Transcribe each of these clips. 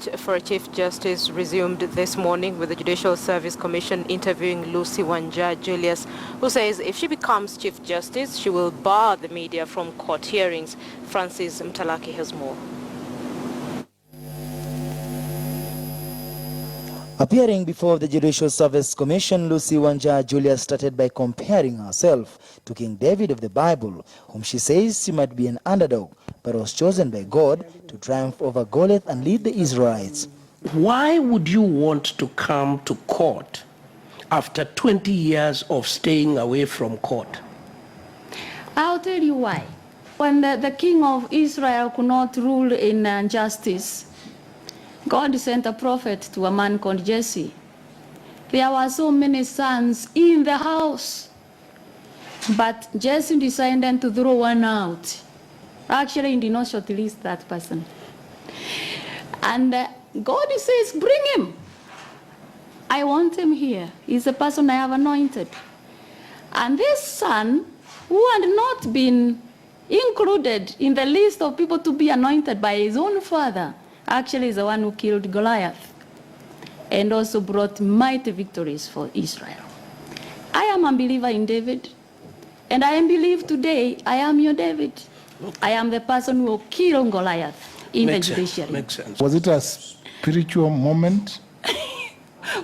search for a Chief Justice resumed this morning, with the Judicial Service Commission interviewing Lucy Wanja Julius, who says if she becomes Chief Justice, she will bar the media from court hearings. Francis Mtalaki has more. Appearing before the Judicial Service Commission, Lucy Wanja Julius started by comparing herself to King David of the Bible, whom she says she might be an underdog, but was chosen by God to triumph over Goliath and lead the Israelites. Why would you want to come to court after 20 years of staying away from court? I'll tell you why. When the king of Israel could not rule in justice, God sent a prophet to a man called Jesse. There were so many sons in the house, but Jesse decided to throw one out. Actually, he did not shortlist that person. And God says, bring him. I want him here. He's the person I have anointed. And this son, who had not been included in the list of people to be anointed by his own father, actually is the one who killed Goliath and also brought mighty victories for Israel. I am a believer in David, and I believe today I am your David. I am the person who will kill Goliath in the judiciary. Makes sense. Was it a spiritual moment?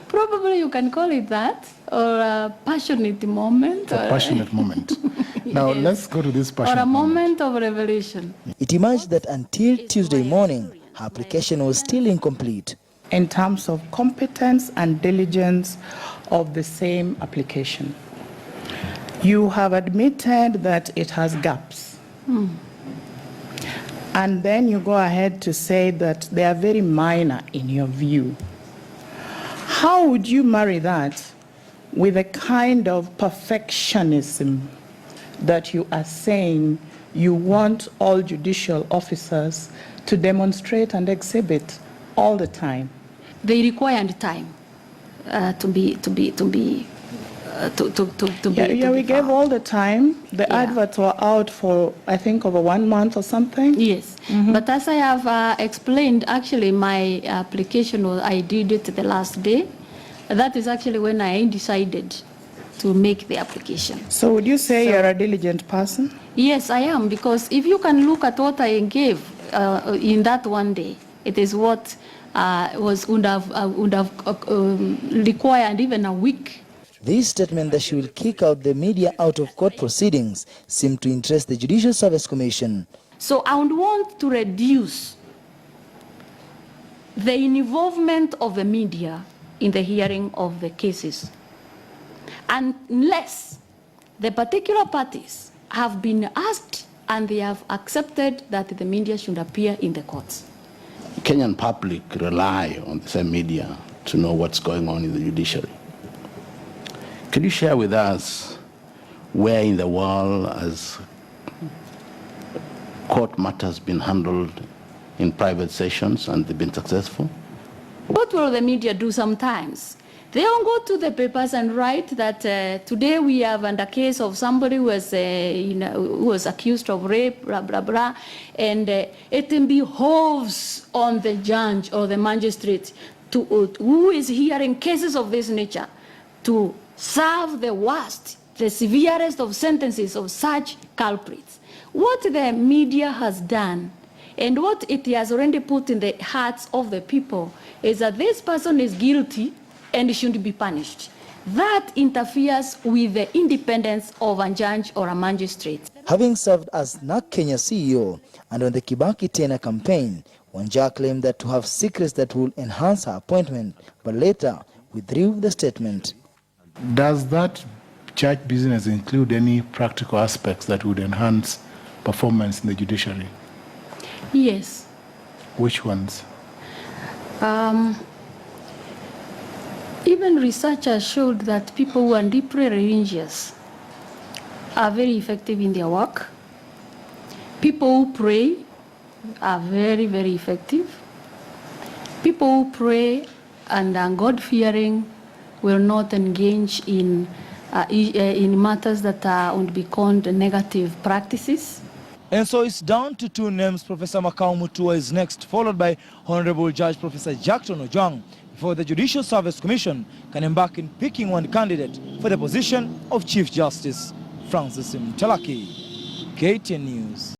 Probably you can call it that, or a passionate moment. A passionate moment. Now Yes. let's go to this passionate Or a moment of revelation. It emerged that until Tuesday morning, her application was still incomplete. In terms of competence and diligence of the same application. You have admitted that it has gaps. And then you go ahead to say that they are very minor in your view. How would you marry that with a kind of perfectionism that you are saying you want all judicial officers to demonstrate and exhibit all the time? They required time to be Yeah, we gave all the time. The adverts were out for, I think, over 1 month or something. Yes, but as I have explained, actually my application, I did it the last day. That is actually when I decided to make the application. So would you say you're a diligent person? Yes, I am, because if you can look at what I gave in that one day, it is what would have required even a week. This statement that she will kick out the media out of court proceedings seemed to interest the Judicial Service Commission. So I would want to reduce the involvement of the media in the hearing of the cases, unless the particular parties have been asked and they have accepted that the media should appear in the courts. Kenyan public rely on the same media to know what's going on in the judiciary. Can you share with us where in the world has court matters been handled in private sessions and they've been successful? What will the media do sometimes? They will go to the papers and write that today we have a case of somebody who was accused of rape, blah, blah, blah, and it behoves on the judge or the magistrate who is hearing cases of this nature to serve the worst, the severest of sentences of such culprits. What the media has done and what it has already put in the hearts of the people is that this person is guilty and should be punished. That interferes with the independence of a judge or a magistrate. Having served as NAC Kenya CEO and on the Kibaki Tena campaign, Wanja claimed that to have secrets that will enhance her appointment, but later withdrew the statement. Does that church business include any practical aspects that would enhance performance in the judiciary? Yes. Which ones? Even research has showed that people who are deeply religious are very effective in their work. People who pray are very, very effective. People who pray and are God-fearing will not engage in matters that would be called negative practices. And so it's down to two names. Professor Makau Mutua is next, followed by Honorable Judge Professor Jackson Ojwang, before the Judicial Service Commission can embark in picking one candidate for the position of Chief Justice. Francis Mtalaki, KTN News.